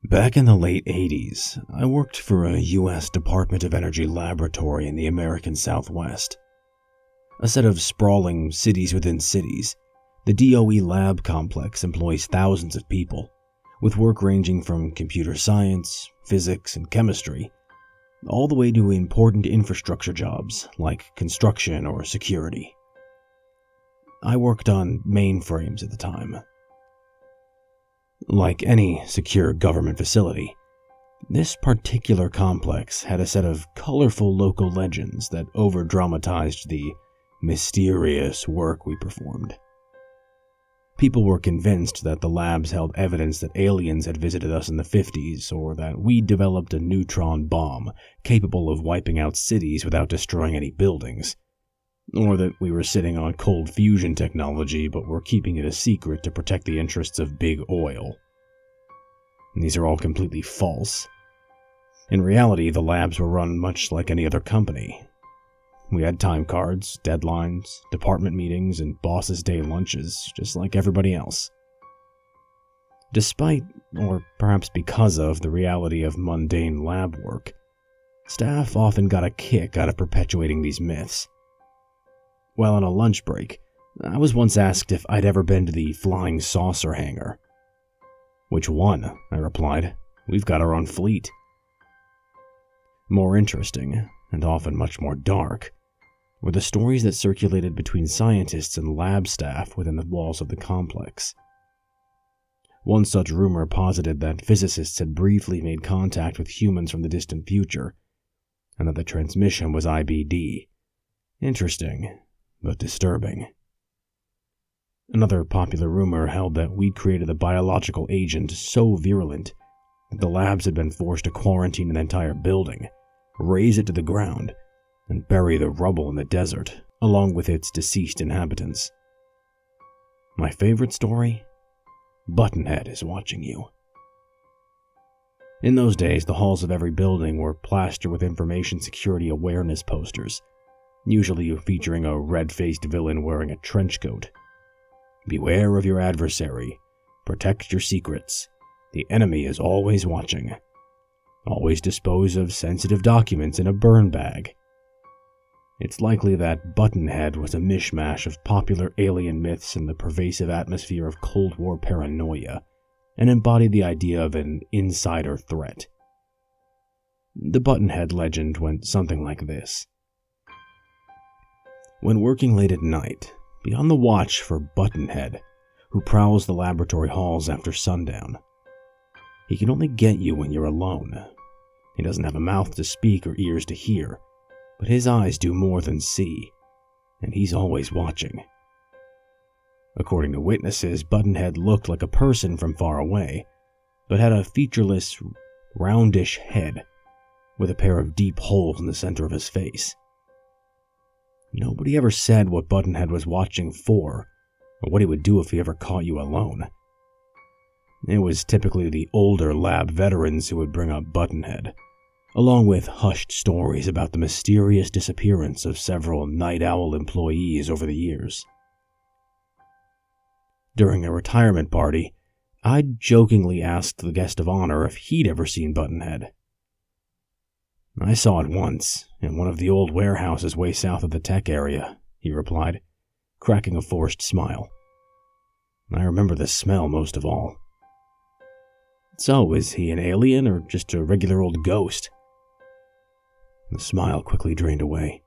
Back in the late 80s, I worked for a U.S. Department of Energy laboratory in the American Southwest. A set of sprawling cities within cities, the DOE lab complex employs thousands of people, with work ranging from computer science, physics, and chemistry, all the way to important infrastructure jobs like construction or security. I worked on mainframes at the time. Like any secure government facility, this particular complex had a set of colorful local legends that over-dramatized the mysterious work we performed. People were convinced that the labs held evidence that aliens had visited us in the 50s, or that we developed a neutron bomb capable of wiping out cities without destroying any buildings, or that we were sitting on cold fusion technology but were keeping it a secret to protect the interests of big oil. These are all completely false. In reality, the labs were run much like any other company. We had time cards, deadlines, department meetings, and bosses' day lunches, just like everybody else. Despite, or perhaps because of, the reality of mundane lab work, staff often got a kick out of perpetuating these myths. While on a lunch break, I was once asked if I'd ever been to the flying saucer hangar. "Which one?" I replied. "We've got our own fleet." More interesting, and often much more dark, were the stories that circulated between scientists and lab staff within the walls of the complex. One such rumor posited that physicists had briefly made contact with humans from the distant future, and that the transmission was IBD. Interesting, but disturbing. Another popular rumor held that we'd created a biological agent so virulent that the labs had been forced to quarantine an entire building, raze it to the ground, and bury the rubble in the desert, along with its deceased inhabitants. My favorite story? Buttonhead is watching you. In those days, the halls of every building were plastered with information security awareness posters, usually featuring a red-faced villain wearing a trench coat. "Beware of your adversary. Protect your secrets. The enemy is always watching. Always dispose of sensitive documents in a burn bag." It's likely that Buttonhead was a mishmash of popular alien myths and the pervasive atmosphere of Cold War paranoia, and embodied the idea of an insider threat. The Buttonhead legend went something like this. When working late at night, be on the watch for Buttonhead, who prowls the laboratory halls after sundown. He can only get you when you're alone. He doesn't have a mouth to speak or ears to hear, but his eyes do more than see, and he's always watching. According to witnesses, Buttonhead looked like a person from far away, but had a featureless, roundish head with a pair of deep holes in the center of his face. Nobody ever said what Buttonhead was watching for, or what he would do if he ever caught you alone. It was typically the older lab veterans who would bring up Buttonhead, along with hushed stories about the mysterious disappearance of several Night Owl employees over the years. During a retirement party, I jokingly asked the guest of honor if he'd ever seen Buttonhead. "I saw it once, in one of the old warehouses way south of the tech area," he replied, cracking a forced smile. "I remember the smell most of all." "So, is he an alien or just a regular old ghost?" The smile quickly drained away.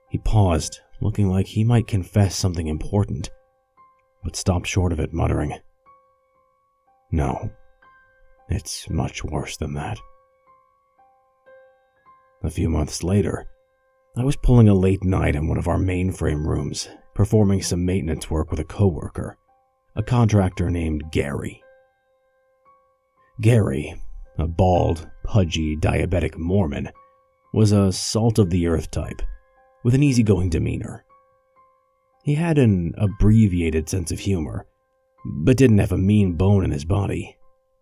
He paused, looking like he might confess something important, but stopped short of it, muttering, "No, it's much worse than that." A few months later, I was pulling a late night in one of our mainframe rooms, performing some maintenance work with a coworker, a contractor named Gary. Gary, a bald, pudgy, diabetic Mormon, was a salt-of-the-earth type, with an easygoing demeanor. He had an abbreviated sense of humor, but didn't have a mean bone in his body,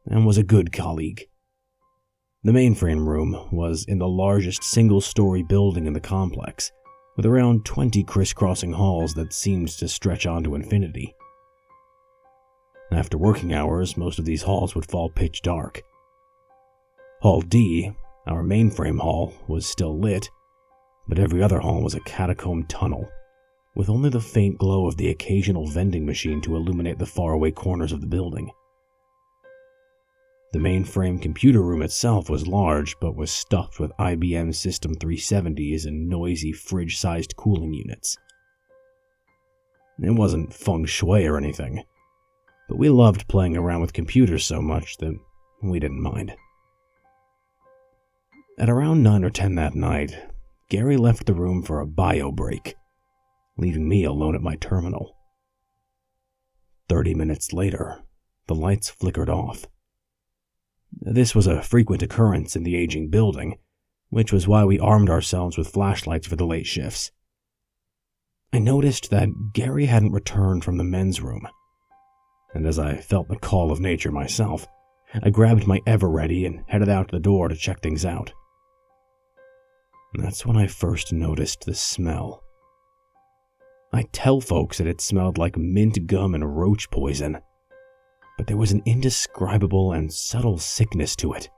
and was a good colleague. The mainframe room was in the largest single-story building in the complex, with around 20 crisscrossing halls that seemed to stretch on to infinity. After working hours, most of these halls would fall pitch dark. Hall D, our mainframe hall, was still lit, but every other hall was a catacomb tunnel, with only the faint glow of the occasional vending machine to illuminate the faraway corners of the building. The mainframe computer room itself was large, but was stuffed with IBM System 370s and noisy fridge-sized cooling units. It wasn't feng shui or anything, but we loved playing around with computers so much that we didn't mind. At around 9 or 10 that night, Gary left the room for a bio break, leaving me alone at my terminal. 30 minutes later, the lights flickered off. This was a frequent occurrence in the aging building, which was why we armed ourselves with flashlights for the late shifts. I noticed that Gary hadn't returned from the men's room, and as I felt the call of nature myself, I grabbed my Ever-Ready and headed out the door to check things out. That's when I first noticed the smell. I tell folks that it smelled like mint gum and roach poison, but there was an indescribable and subtle sickness to it.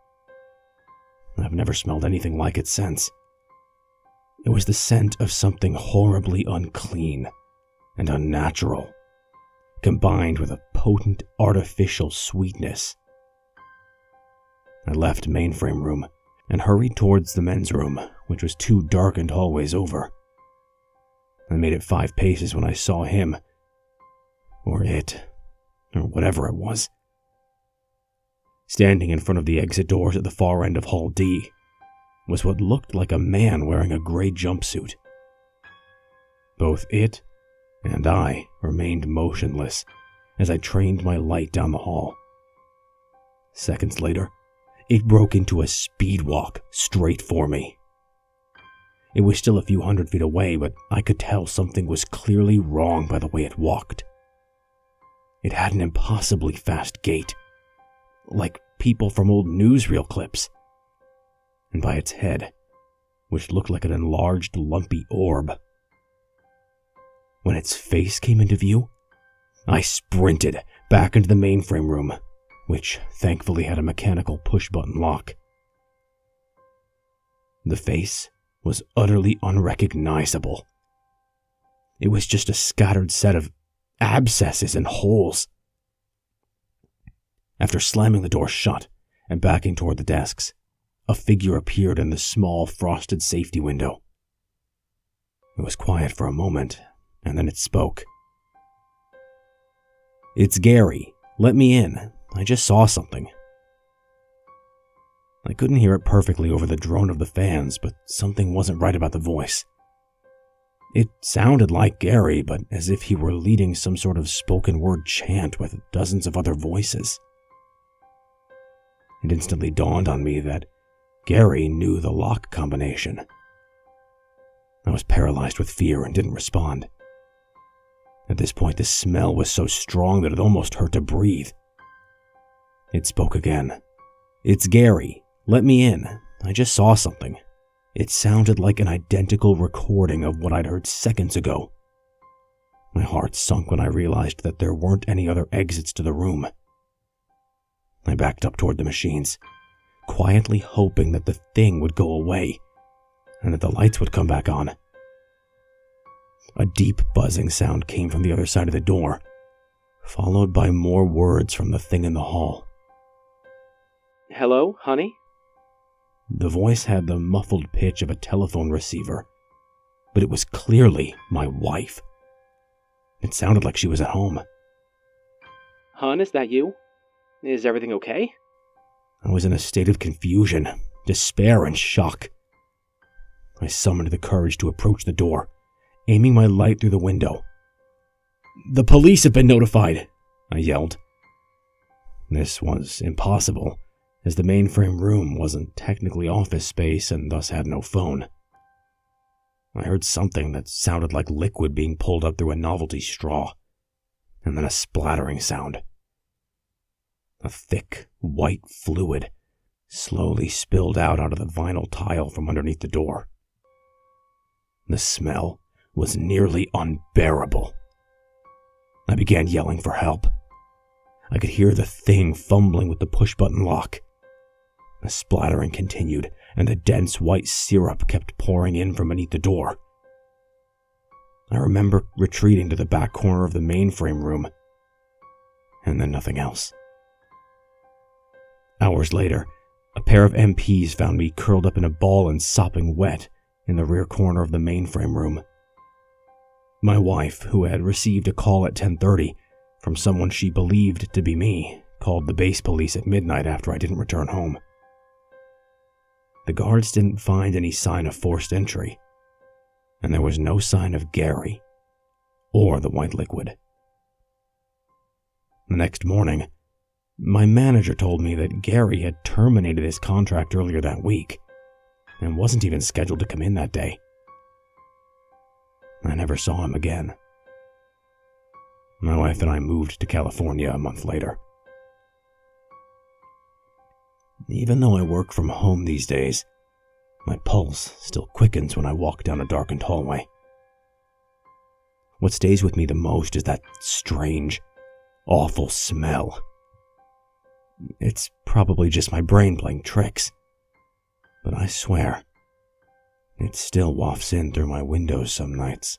I've never smelled anything like it since. It was the scent of something horribly unclean and unnatural, combined with a potent artificial sweetness. I left mainframe room and hurried towards the men's room, which was 2 darkened hallways over. I made it 5 paces when I saw him, or it, or whatever it was, standing in front of the exit doors at the far end of Hall D, was what looked like a man wearing a gray jumpsuit. Both it and I remained motionless as I trained my light down the hall. Seconds later, it broke into a speed walk straight for me. It was still a few hundred feet away, but I could tell something was clearly wrong by the way it walked. It had an impossibly fast gait, like people from old newsreel clips, and by its head, which looked like an enlarged, lumpy orb. When its face came into view, I sprinted back into the mainframe room, which thankfully had a mechanical push-button lock. The face was utterly unrecognizable. It was just a scattered set of abscesses and holes. After slamming the door shut and backing toward the desks, a figure appeared in the small frosted safety window. It was quiet for a moment, and then it spoke. "It's Gary. Let me in. I just saw something." I couldn't hear it perfectly over the drone of the fans, but something wasn't right about the voice. It sounded like Gary, but as if he were leading some sort of spoken word chant with dozens of other voices. It instantly dawned on me that Gary knew the lock combination. I was paralyzed with fear and didn't respond. At this point, the smell was so strong that it almost hurt to breathe. It spoke again. "It's Gary. Let me in. I just saw something." It sounded like an identical recording of what I'd heard seconds ago. My heart sunk when I realized that there weren't any other exits to the room. I backed up toward the machines, quietly hoping that the thing would go away and that the lights would come back on. A deep buzzing sound came from the other side of the door, followed by more words from the thing in the hall. "Hello, honey?" The voice had the muffled pitch of a telephone receiver, but it was clearly my wife. It sounded like she was at home. "Hun, is that you? Is everything okay?" I was in a state of confusion, despair, and shock. I summoned the courage to approach the door, aiming my light through the window. "The police have been notified," I yelled. This was impossible, as the mainframe room wasn't technically office space and thus had no phone. I heard something that sounded like liquid being pulled up through a novelty straw, and then a splattering sound. A thick, white fluid slowly spilled out onto the vinyl tile from underneath the door. The smell was nearly unbearable. I began yelling for help. I could hear the thing fumbling with the push-button lock. The splattering continued, and the dense white syrup kept pouring in from beneath the door. I remember retreating to the back corner of the mainframe room, and then nothing else. Hours later, a pair of MPs found me curled up in a ball and sopping wet in the rear corner of the mainframe room. My wife, who had received a call at 10:30 from someone she believed to be me, called the base police at midnight after I didn't return home. The guards didn't find any sign of forced entry, and there was no sign of Gary or the white liquid. The next morning, my manager told me that Gary had terminated his contract earlier that week and wasn't even scheduled to come in that day. I never saw him again. My wife and I moved to California a month later. Even though I work from home these days, my pulse still quickens when I walk down a darkened hallway. What stays with me the most is that strange, awful smell. It's probably just my brain playing tricks, but I swear, it still wafts in through my windows some nights.